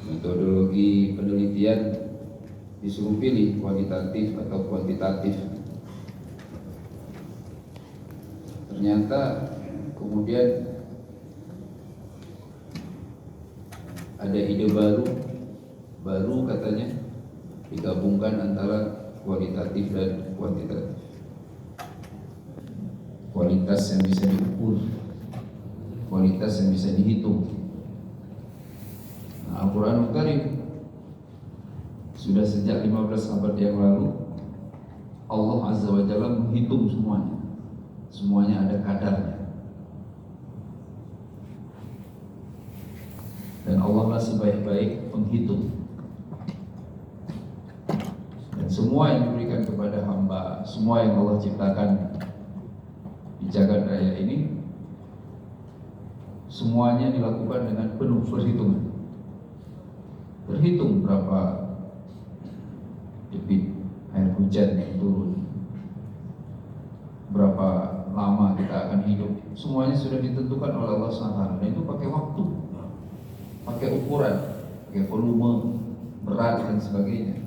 Metodologi penelitian disuruh pilih kualitatif atau kuantitatif. Ternyata kemudian ada ide baru katanya digabungkan antara kualitatif dan kuantitatif. Kualitas yang bisa diukur, kualitas yang bisa dihitung. Al-Quranul Karim sudah sejak 15 abad yang lalu Allah Azza wa Jalla menghitung semuanya ada kadarnya, dan Allah masih baik-baik menghitung. Dan semua yang diberikan kepada hamba, semua yang Allah ciptakan di jagat raya ini, semuanya dilakukan dengan penuh perhitungan. Terhitung berapa debit air hujan yang turun, berapa lama kita akan hidup, semuanya sudah ditentukan oleh Allah SWT. Dan itu pakai waktu, pakai ukuran, pakai volume, berat dan sebagainya.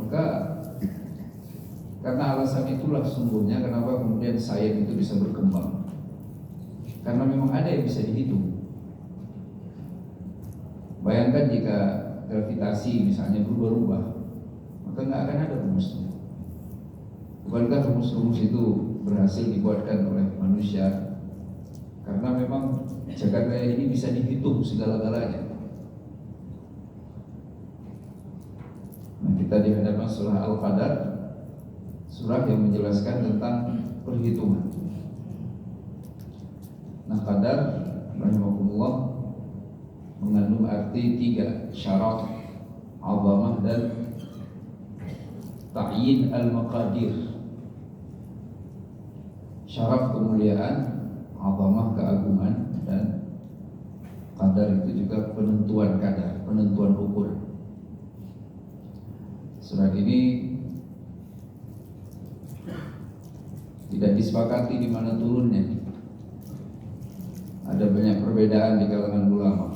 Maka karena alasan itulah sungguhnya kenapa kemudian sains itu bisa berkembang, karena memang ada yang bisa dihitung. Bayangkan jika gravitasi misalnya berubah-ubah, maka nggak akan ada rumusnya. Bukankah rumus-rumus itu berhasil dibuatkan oleh manusia? Karena memang jagat raya ini bisa dihitung segala-galanya. Nah, kita dihadapkan surah Al-Qadar, surah yang menjelaskan tentang perhitungan. Nah, qadar rahimahullah mengandung arti 3, syaraf, azamah, dan ta'yin al-maqadir. Syaraf kemuliaan, azamah keagungan, dan qadar itu juga penentuan kadar, penentuan ukur. Surat ini tidak disepakati di mana turunnya. Ada banyak perbedaan di kalangan ulama.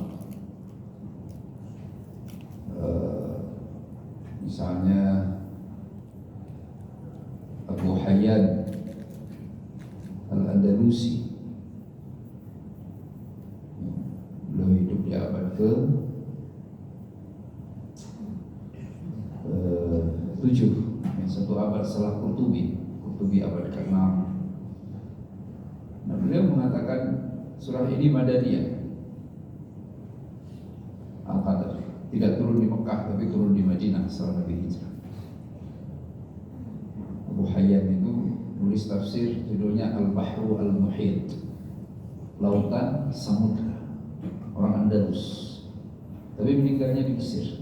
Misalnya Abu Hayyan Al-Andalusi, beliau hidup di abad ke-7, yang satu abad setelah Qurtubi abad ke-6. Nah, beliau mengatakan surah ini Madaniyah, Al-Qadar, tidak turun di Mekah tapi turun di Madinah setelah Nabi hijrah. Abu Hayyan itu nulis tafsir judulnya Al-Bahru Al-Muhit, Lautan Samudra, orang Andalus, tapi meninggalnya di Mesir.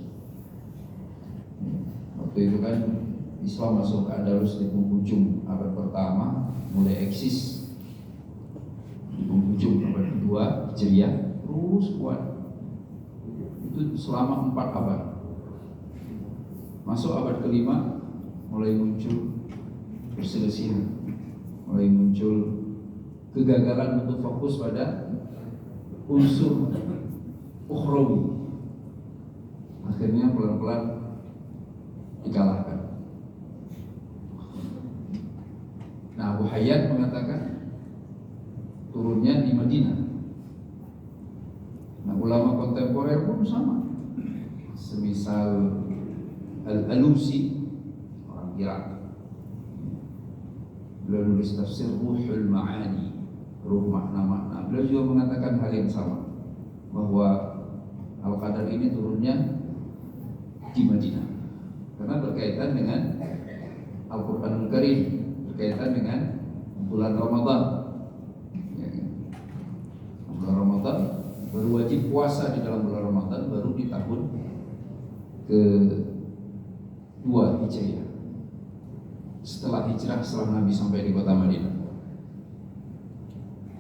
Waktu itu kan Islam masuk ke Andalus di penghujung abad pertama, mulai eksis di penghujung abad kedua Hijriah, terus kuat. Itu selama 4 abad. Masuk abad kelima mulai muncul perselisihan, mulai muncul kegagalan untuk fokus pada unsur ukhrawi. Akhirnya pelan-pelan dikalahkan. Nah, Abu Hayyan mengatakan turunnya di Madinah. Nah, ulama kontemporer pun sama, semisal Al-Alusi, orang Irak, beliau nulis tafsir Ruhul Ma'ani, ruh makna-makna. Beliau juga mengatakan hal yang sama, bahwa Al-Qadar ini turunnya di Madinah, karena berkaitan dengan Al-Quranul Karim, berkaitan dengan bulan Ramadan. Bulan Ramadan, baru wajib puasa di dalam bulan Ramadan baru di tahun ke-2 Hijriah, setelah hijrah, setelah Nabi sampai di kota Madinah.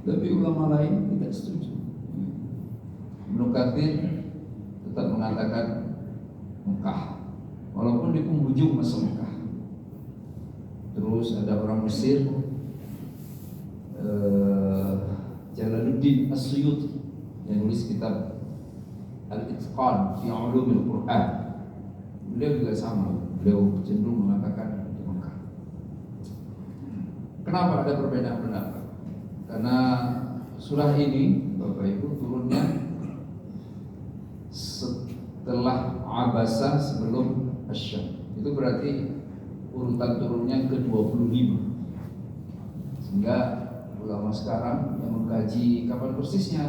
Tapi ulama lain tidak setuju. Ibnu Katsir tetap mengatakan Mekah, walaupun di penghujung masa Mekah. Terus ada orang Mesir, Jalaluddin As-Suyuti, yang nulis kitab Al-Itqan fi Ulumil Quran. Beliau juga sama, beliau cenderung mengatakan di Mekah. Kenapa ada perbedaan pendapat? Karena surah ini Bapak Ibu turunnya setelah Abasa sebelum Asyam. Itu berarti urutan turunnya ke-25. Sehingga ulama sekarang yang mengkaji kapan persisnya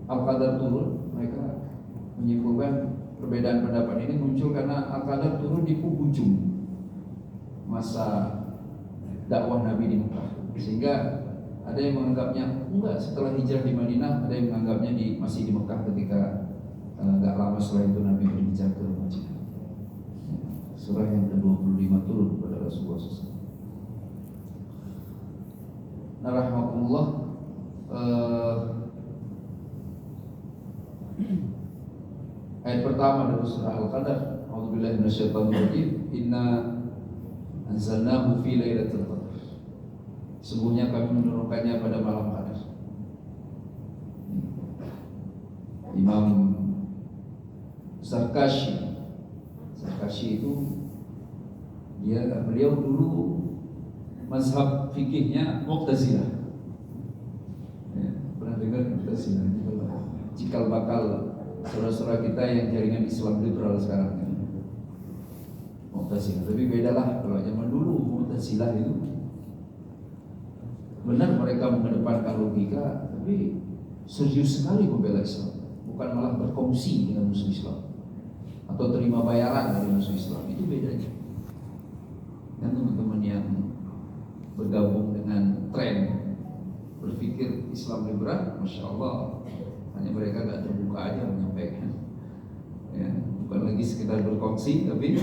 Al-Qadar turun, mereka menyimpulkan perbedaan pendapat ini muncul karena Al-Qadar turun di penghujung masa dakwah Nabi di Mekah. Sehingga ada yang menganggapnya enggak setelah hijrah di Madinah, ada yang menganggapnya masih di Mekah ketika enggak lama setelah itu Nabi berhijrah ke Madinah. Surah yang ke-25 turun pada Rasulullah SAW. Nah, rahmatullah, ayat pertama dari surah Al-Qadar, a'udzubillahi minasyaitonirrajim, inna anzalnahu fi lailatul qadar. Sesungguhnya kami menurunkannya pada malam Qadar. Imam Zarkashi itu beliau dulu mazhab fikihnya Mu'tazilah. Ya, pernah dengar Mu'tazilah? Cikal bakal saudara-saudara kita yang jaringan Islam liberal sekarang. Mu'tazilah, tapi bedalah kalau zaman dulu Mu'tazilah itu benar mereka mengedepankan logika, tapi serius sekali membela Islam, bukan malah berkongsi dengan musuh Islam atau terima bayaran dari musuh Islam. Itu bedanya. Dan teman-teman yang bergabung dengan tren berpikir Islam liberal, masya Allah, hanya mereka gak terbuka aja menyampaikan, ya, bukan lagi sekedar berkongsi, tapi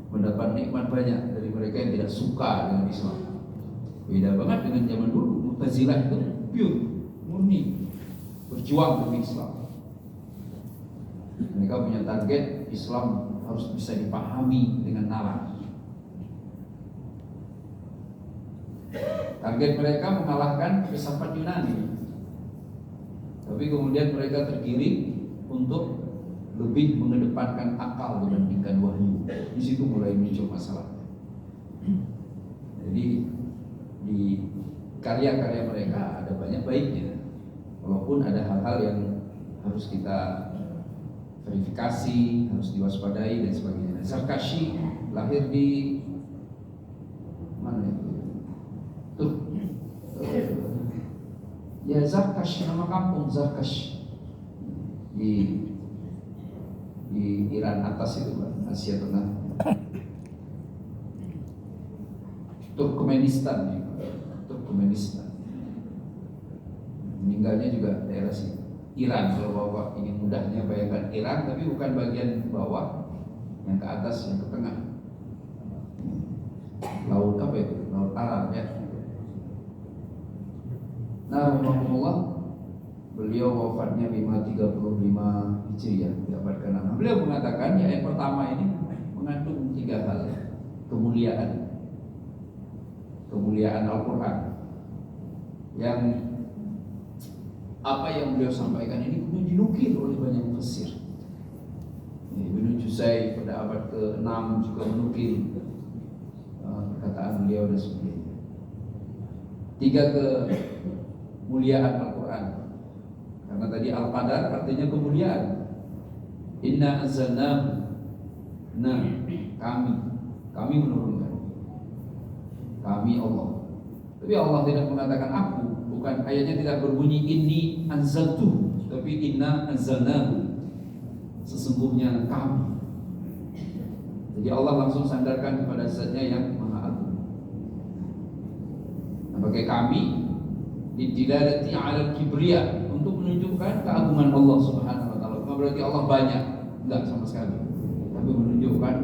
mendapat nikmat banyak dari mereka yang tidak suka dengan Islam. Beda banget dengan zaman dulu. Mu'tazilah itu pure, murni, berjuang demi Islam. Mereka punya target Islam harus bisa dipahami dengan nalar. Target mereka mengalahkan filsafat Yunani. Tapi kemudian mereka tergiring untuk lebih mengedepankan akal dibandingkan wahyu. Di situ mulai muncul masalah. Jadi di karya-karya mereka ada banyak baiknya, walaupun ada hal-hal yang harus kita verifikasi, harus diwaspadai dan sebagainya. Zarkashi lahir di mana itu? Tuh, ya Zarkash, nama kampung Zarkash di Iran atas itu, Asia Tengah, Turkmenistan. Meninggalnya juga daerah sini Iran. Kalau Bapak ingin mudahnya bayangkan Iran, tapi bukan bagian bawah, yang ke atas, yang ke tengah. Laut apa itu? Laut Arab ya. Nah, rahimahullah, beliau wafatnya 535 Hijriah di abad ke-6. Beliau mengatakan ya, yang pertama ini mengandung 3 hal. Kemuliaan Al-Quran, yang apa yang beliau sampaikan ini kemudian dinukil oleh banyak mufassir. Ibnu Juzai pada abad ke-6 juga menukil perkataan beliau dan sebagainya. 3, kemuliaan Al-Quran, karena tadi Al-Qadar artinya kemuliaan. Inna anzalnahu, nah kami menurunkan, kami Allah. Tapi Allah tidak mengatakan aku, bukan, ayatnya tidak berbunyi inni anzaltu, tapi inna anzalnahu, sesungguhnya kami. Jadi Allah langsung sandarkan kepada zatnya yang maha agung. Nah, pakai kami didiladati ala kibriya, untuk menunjukkan keagungan Allah Subhanahu wa taala. Bukan berarti Allah banyak, enggak sama sekali, tapi menunjukkan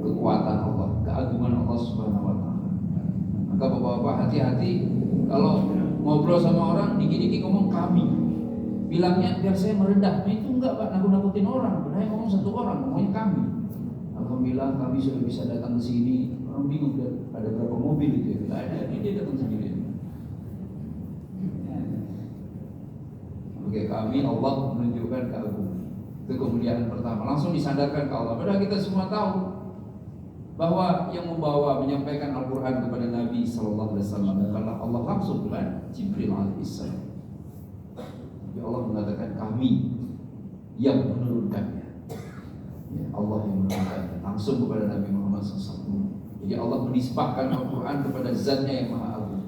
kekuatan Allah, keagungan Allah Subhanahu wa taala. Maka Bapak-bapak hati-hati kalau ngobrol sama orang dikit-dikit ngomong kami, bilangnya biar saya merendah. Nah, itu enggak Pak, nakut-nakutin orang. Benar ngomong satu orang, ngomongnya kami. Alhamdulillah kami sudah bisa datang ke sini. Orang bingung ada berapa mobil itu ya. Enggak ada, dia datang sendiri. Bagi kami Allah menunjukkan keagungan. Itu kemuliaan pertama. Langsung disandarkan ke Allah. Padahal kita semua tahu bahwa yang membawa menyampaikan Al-Quran kepada Nabi Sallallahu Alaihi Wasallam bukanlah Allah langsung, bukan Jibril Alaihissalam. Tapi Allah mengatakan kami yang menurunkannya. Ya, Allah yang menurunkannya langsung kepada Nabi Muhammad SAW. Jadi Allah menisbahkan Al-Quran kepada Zatnya yang Maha Agung.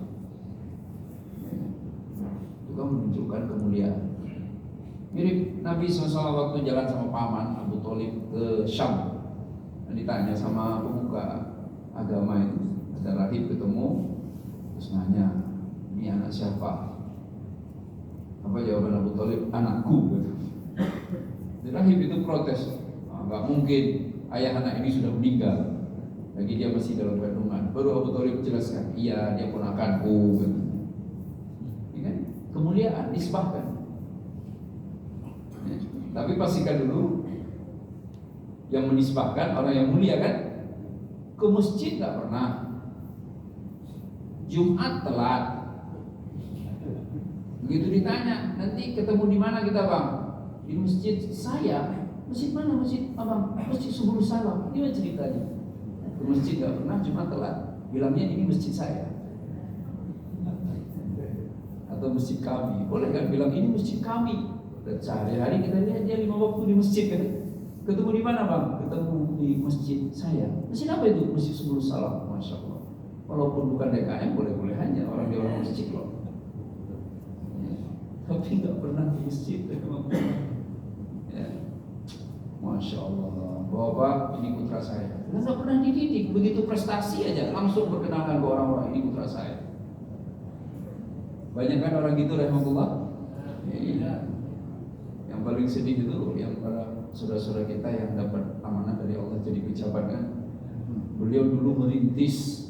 Itu kan menunjukkan kemuliaan. Mirip Nabi SAW waktu jalan sama paman Abu Thalib ke Syam. Ditanya sama pemuka agama itu, ada rahib ketemu, terus nanya, ini anak siapa? Apa jawaban Abu Thalib? Anakku. Jadi rahib itu protes, nggak mungkin ayah anak ini sudah meninggal, lagi dia masih dalam kandungan. Baru Abu Thalib jelaskan, iya dia ponakanku. Ini kan kemuliaan disebabkan. Tapi pastikan dulu, yang menisbahkan orang yang mulia kan, ke masjid nggak pernah, Jumat telat. Begitu ditanya, nanti ketemu di mana kita bang? Di masjid saya. Masjid mana? Masjid abang? Masjid Subul Salam. Ini ceritanya. Ke masjid nggak pernah, Jumat telat. Bilangnya ini masjid saya. Atau masjid kami. Boleh kan bilang ini masjid kami. Dan sehari-hari kita lihat dia 5 waktu di masjid kan. Ketemu di mana bang? Ketemu di masjid saya. Masjid apa itu? Masjid Subul Salam. Masya Allah. Walaupun bukan DKM boleh-boleh aja orang di orang masjid loh. Ya. Tapi nggak pernah di masjid. Ya. Masya Allah. Bapak ini putra saya. Nggak pernah dididik. Begitu prestasi aja langsung berkenalan ke orang-orang, ini putra saya. Banyak kan orang gitu rahmatullah. Iya. Yang paling sedih itu yang para saudara-saudara kita yang dapat amanah dari Allah jadi pejabat kan. Beliau dulu merintis